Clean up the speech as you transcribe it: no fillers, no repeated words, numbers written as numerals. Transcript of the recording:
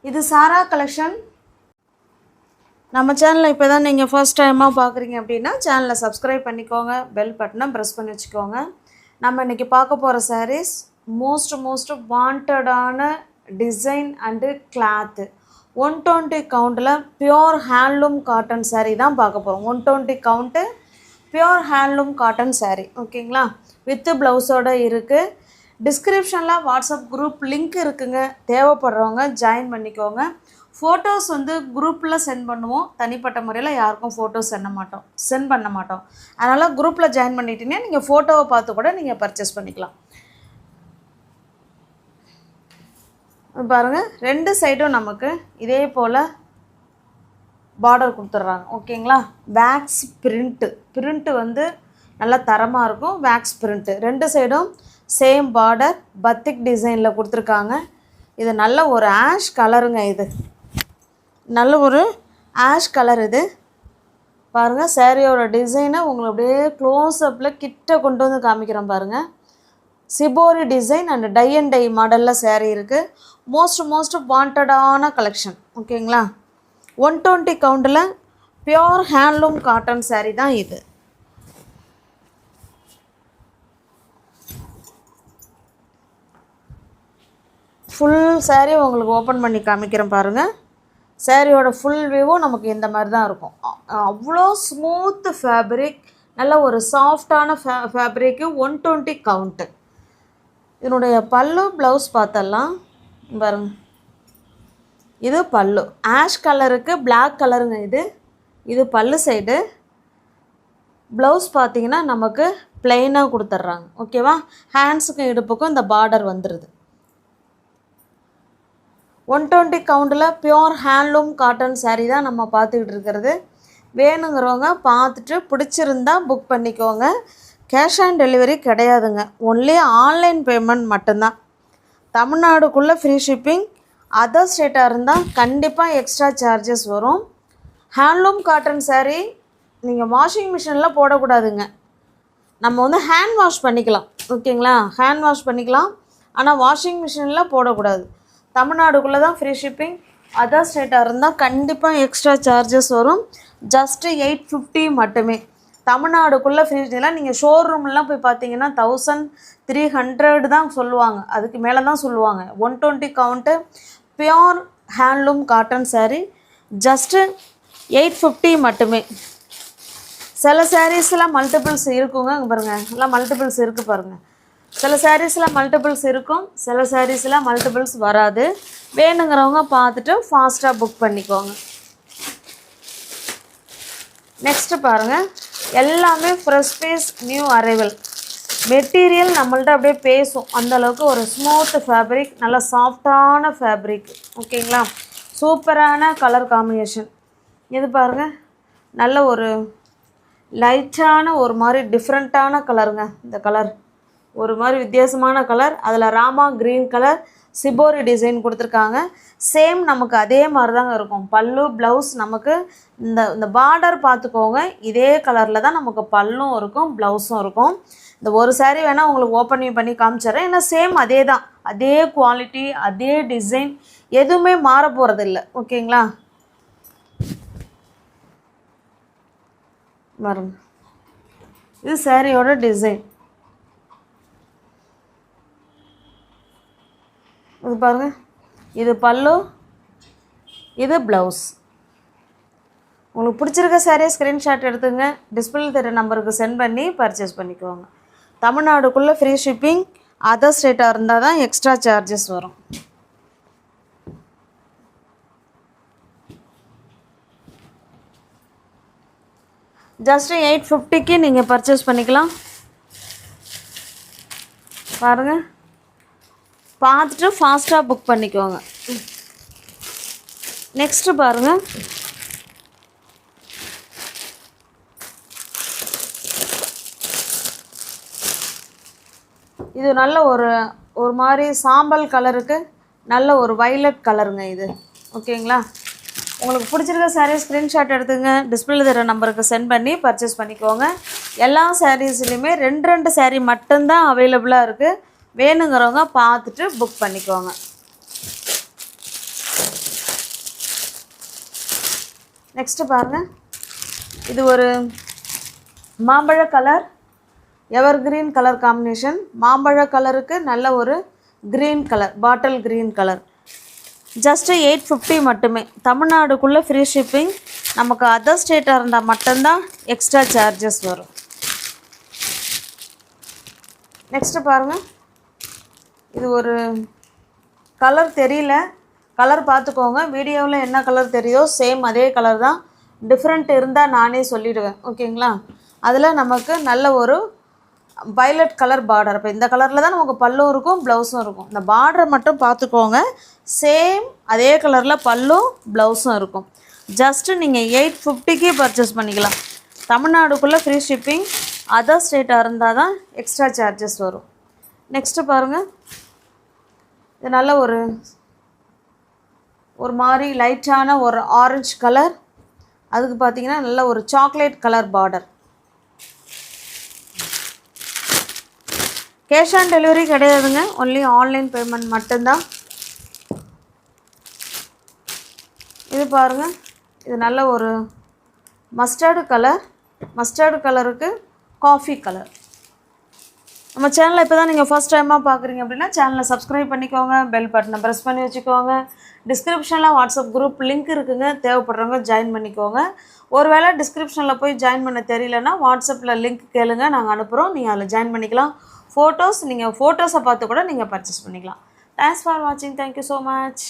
இது சாரா கலெக்ஷன். நம்ம சேனலை இப்போ தான் நீங்கள் ஃபர்ஸ்ட் டைமாக பார்க்குறீங்க அப்படின்னா சேனலை சப்ஸ்கிரைப் பண்ணிக்கோங்க, பெல் பட்டனை ப்ரெஸ் பண்ணி வச்சுக்கோங்க. நம்ம இன்றைக்கி பார்க்க போகிற சாரீஸ் மோஸ்ட் வாண்டடான டிசைன் அண்டு கிளாத்து 120 கவுண்டில் பியோர் ஹேண்ட்லூம் காட்டன் சாரீ தான் பார்க்க போகிறோம். 120 count pure handloom cotton sari, ஓகேங்களா? வித்து ப்ளவுஸோடு இருக்குது. டிஸ்கிரிப்ஷனில் வாட்ஸ்அப் குரூப் லிங்க் இருக்குங்க, தேவைப்படுறவங்க ஜாயின் பண்ணிக்கோங்க. ஃபோட்டோஸ் குரூப்பில் சென்ட் பண்ணுவோம், தனிப்பட்ட முறையில் யாருக்கும் ஃபோட்டோஸ் சென்ட் பண்ண மாட்டோம். அதனால் குரூப்பில் ஜாயின் பண்ணிட்டீங்கன்னா நீங்கள் ஃபோட்டோவை பார்த்து கூட நீங்கள் பர்ச்சேஸ் பண்ணிக்கலாம். பாருங்கள், 2 சைடும் நமக்கு இதே போல் பார்டர் கொடுத்துட்றாங்க, ஓகேங்களா? வேக்ஸ் பிரிண்ட்டு நல்லா தரமாக இருக்கும். வேக்ஸ் பிரிண்ட்டு 2 சைடும் சேம் பார்டர் பத்திக் டிசைனில் கொடுத்துருக்காங்க. இது நல்ல ஒரு ஆஷ் கலருங்க. இது நல்ல ஒரு ஆஷ் கலர். இது பாருங்கள், சாரியோட டிசைனை உங்களுக்கு அப்படியே க்ளோஸ்அப்பில் கிட்ட கொண்டு வந்து காமிக்கிறோம் பாருங்கள். Shibori design and tie and tie மாடலில் சாரீ இருக்குது. மோஸ்ட் வாண்டடான கலெக்ஷன், ஓகேங்களா? 120 கவுண்டில் பியோர் ஹேண்ட்லூம் காட்டன் சாரீ தான் இது. ஃபுல் சாரீ உங்களுக்கு ஓப்பன் பண்ணி காமிக்கிறேன் பாருங்கள். சாரியோட ஃபுல் வியூவும் நமக்கு இந்த மாதிரி தான் இருக்கும். அவ்வளோ ஸ்மூத்து ஃபேப்ரிக், நல்ல ஒரு சாஃப்டான ஃபேப்ரிக்கு. 120 கவுண்ட்டு. இதனுடைய பல்லு ப்ளவுஸ் பார்த்தலாம் பாருங்க. இது பல்லு ஆஷ் கலருக்கு பிளாக் கலருங்க. இது பல்லு சைடு. ப்ளவுஸ் பார்த்தீங்கன்னா நமக்கு ப்ளெயினாக கொடுத்துட்றாங்க, ஓகேவா? ஹேண்ட்ஸுக்கும் இடுப்புக்கும் இந்த பார்டர் வந்துடுது. 120 கவுண்டில் பியோர் ஹேண்ட்லூம் காட்டன் சாரீ தான் நம்ம பார்த்துக்கிட்டு இருக்கிறது. வேணுங்கிறவங்க பார்த்துட்டு பிடிச்சிருந்தா புக் பண்ணிக்கோங்க. கேஷ் ஆன் டெலிவரி கிடையாதுங்க, ஒன்லி ஆன்லைன் பேமெண்ட் மட்டும்தான். தமிழ்நாடுக்குள்ளே ஃப்ரீ ஷிப்பிங். அதர் ஸ்டேட்டாக இருந்தால் கண்டிப்பாக எக்ஸ்ட்ரா சார்ஜஸ் வரும். ஹேண்ட்லூம் காட்டன் சாரீ நீங்கள் வாஷிங் மிஷினில் போடக்கூடாதுங்க. நம்ம ஹேண்ட் வாஷ் பண்ணிக்கலாம், ஓகேங்களா? ஹேண்ட் வாஷ் பண்ணிக்கலாம், ஆனால் வாஷிங் மிஷினில் போடக்கூடாது. தமிழ்நாடுக்குள்ளே தான் ஃப்ரீ ஷிப்பிங். அதர் ஸ்டேட்டாக இருந்தால் கண்டிப்பாக எக்ஸ்ட்ரா சார்ஜஸ் வரும். ஜஸ்ட்டு 850 மட்டுமே. தமிழ்நாடுக்குள்ளே ஃப்ரீ ஷிப்பிங்லாம் நீங்கள் ஷோரூம்லாம் போய் பார்த்தீங்கன்னா 1300 தான் சொல்லுவாங்க, அதுக்கு மேலே தான் சொல்லுவாங்க. 120 count pure handloom cotton sari just 850 மட்டுமே. சில சாரீஸில் மல்டிபிள்ஸ் இருக்குங்க, அங்கே பாருங்கள், எல்லாம் மல்டிபிள்ஸ் இருக்குது பாருங்கள். சில சாரீஸில் மல்டிபிள்ஸ் இருக்கும், சில சாரீஸில் மல்டிபிள்ஸ் வராது. வேணுங்கிறவங்க பார்த்துட்டு ஃபாஸ்ட்டாக புக் பண்ணிக்கோங்க. நெக்ஸ்ட்டு பாருங்கள், எல்லாமே fresh piece, new arrival. Material நம்மள்ட்ட அப்படியே பேசும், அந்தளவுக்கு ஒரு ஸ்மூத் ஃபேப்ரிக், நல்ல சாஃப்டான ஃபேப்ரிக், ஓகேங்களா? சூப்பரான கலர் காம்பினேஷன். இது பாருங்கள், நல்ல ஒரு லைட்டான ஒரு மாதிரி டிஃப்ரெண்ட்டான கலருங்க. இந்த கலர் ஒரு மாதிரி வித்தியாசமான கலர். அதில் Rama green colour shibori design கொடுத்துருக்காங்க. சேம் நமக்கு அதே மாதிரி தாங்க இருக்கும். பல்லு ப்ளவுஸ் நமக்கு இந்த பார்டர் பார்த்துக்கோங்க, இதே கலரில் தான் நமக்கு பல்லும் இருக்கும், ப்ளவுஸும் இருக்கும். இந்த ஒரு சாரீ வேணால் உங்களுக்கு ஓப்பனிங் பண்ணி காமிச்சிட்றேன். ஏன்னா சேம் அதே தான், அதே குவாலிட்டி, அதே டிசைன், எதுவுமே மாற போகிறதில்ல, ஓகேங்களா? பாருங்க, இது சாரியோட டிசைன். இது பாருங்கள், இது பல்லு, இது ப்ளவுஸ். உங்களுக்கு பிடிச்சிருக்க சாரியை ஸ்க்ரீன்ஷாட் எடுத்துங்க, டிஸ்பிளே தர நம்பருக்கு சென்ட் பண்ணி பர்ச்சேஸ் பண்ணிக்கோங்க. தமிழ்நாடுக்குள்ளே ஃப்ரீ ஷிப்பிங். அதர் ஸ்டேட்டாக இருந்தால் தான் எக்ஸ்ட்ரா சார்ஜஸ் வரும். ஜஸ்ட்டு 850க்கு நீங்கள் பர்ச்சேஸ் பண்ணிக்கலாம். பாருங்கள், பார்த்துட்டு ஃபாஸ்ட்டாக புக் பண்ணிக்கோங்க. நெக்ஸ்ட்டு பாருங்கள், இது நல்ல ஒரு மாதிரி சாம்பல் கலருக்கு நல்ல ஒரு வைலட் கலருங்க இது, ஓகேங்களா? உங்களுக்கு பிடிச்சிருக்க சாரீ ஸ்க்ரீன்ஷாட் எடுத்துங்க, டிஸ்பிளே தர நம்பருக்கு சென்ட் பண்ணி பர்ச்சேஸ் பண்ணிக்கோங்க. எல்லா சாரீஸ்லையுமே 2 சாரீ மட்டும்தான் அவைலபிளாக இருக்குது. வேணுங்கிறவங்க பார்த்துட்டு புக் பண்ணிக்கோங்க. நெக்ஸ்ட்டு பாருங்கள், இது ஒரு மாம்பழ கலர், எவர் கிரீன் கலர் காம்பினேஷன். மாம்பழ கலருக்கு நல்ல ஒரு green colour, bottle green colour. Just 850 மட்டுமே. தமிழ்நாடுக்குள்ளே ஃப்ரீ ஷிப்பிங். நமக்கு அதர் ஸ்டேட்டாக இருந்தால் மட்டும்தான் எக்ஸ்ட்ரா சார்ஜஸ் வரும். நெக்ஸ்ட்டு பாருங்கள், இது ஒரு கலர் தெரியல, கலர் பார்த்துக்கோங்க. வீடியோவில் என்ன கலர் தெரியுதோ சேம் அதே கலர் தான். டிஃப்ரெண்ட் இருந்தால் நானே சொல்லிவிடுவேன், ஓகேங்களா. அதில் நமக்கு நல்ல ஒரு வயலட் கலர் பார்டர். இப்போ இந்த கலரில் தான் நமக்கு பல்லும் இருக்கும், ப்ளவுஸும் இருக்கும். இந்த பார்டரை மட்டும் பார்த்துக்கோங்க. சேம் அதே கலரில் பல்லும் ப்ளவுஸும் இருக்கும். ஜஸ்ட்டு நீங்கள் 850க்கு பர்ச்சேஸ் பண்ணிக்கலாம். தமிழ்நாடுக்குள்ளே ஃப்ரீ ஷிப்பிங். அதர் ஸ்டேட்டாக இருந்தால் தான் எக்ஸ்ட்ரா சார்ஜஸ் வரும். நெக்ஸ்ட்டு பாருங்கள், இது நல்ல ஒரு மாதிரி லைட்டான ஒரு ஆரஞ்சு கலர். அதுக்கு பார்த்தீங்கன்னா நல்ல ஒரு chocolate colour border. Cash on delivery கிடையாதுங்க, ஒன்லி ஆன்லைன் பேமெண்ட் மட்டும்தான். இது பாருங்கள், இது நல்ல ஒரு மஸ்டர்டு கலர். மஸ்டர்டு கலருக்கு காஃபி கலர். நம்ம சேனலை இப்போ தான் நீங்கள் ஃபஸ்ட் டைமாக பார்க்குறீங்க அப்படின்னா சேனலை சப்ஸ்கிரைப் பண்ணிக்கோங்க, பெல் பட்டனை ப்ரெஸ் பண்ணி வச்சுக்கோங்க. டிஸ்கிரிப்ஷனில் வாட்ஸ்அப் குரூப் லிங்க் இருக்குங்க, தேவைப்படுறவங்க ஜாயின் பண்ணிக்கோங்க. ஒருவேளை டிஸ்கிரிப்ஷனில் போய் ஜாயின் பண்ண தெரியலன்னா வாட்ஸ்அப்பில் லிங்க் கேளுங்க, நாங்கள் அனுப்புகிறோம், நீங்கள் அதில் ஜாயின் பண்ணிக்கலாம். ஃபோட்டோஸ், நீங்கள் ஃபோட்டோஸை பார்த்து கூட நீங்கள் பர்ச்சேஸ் பண்ணிக்கலாம். தேங்க்ஸ் ஃபார் வாட்சிங். Thank you so much.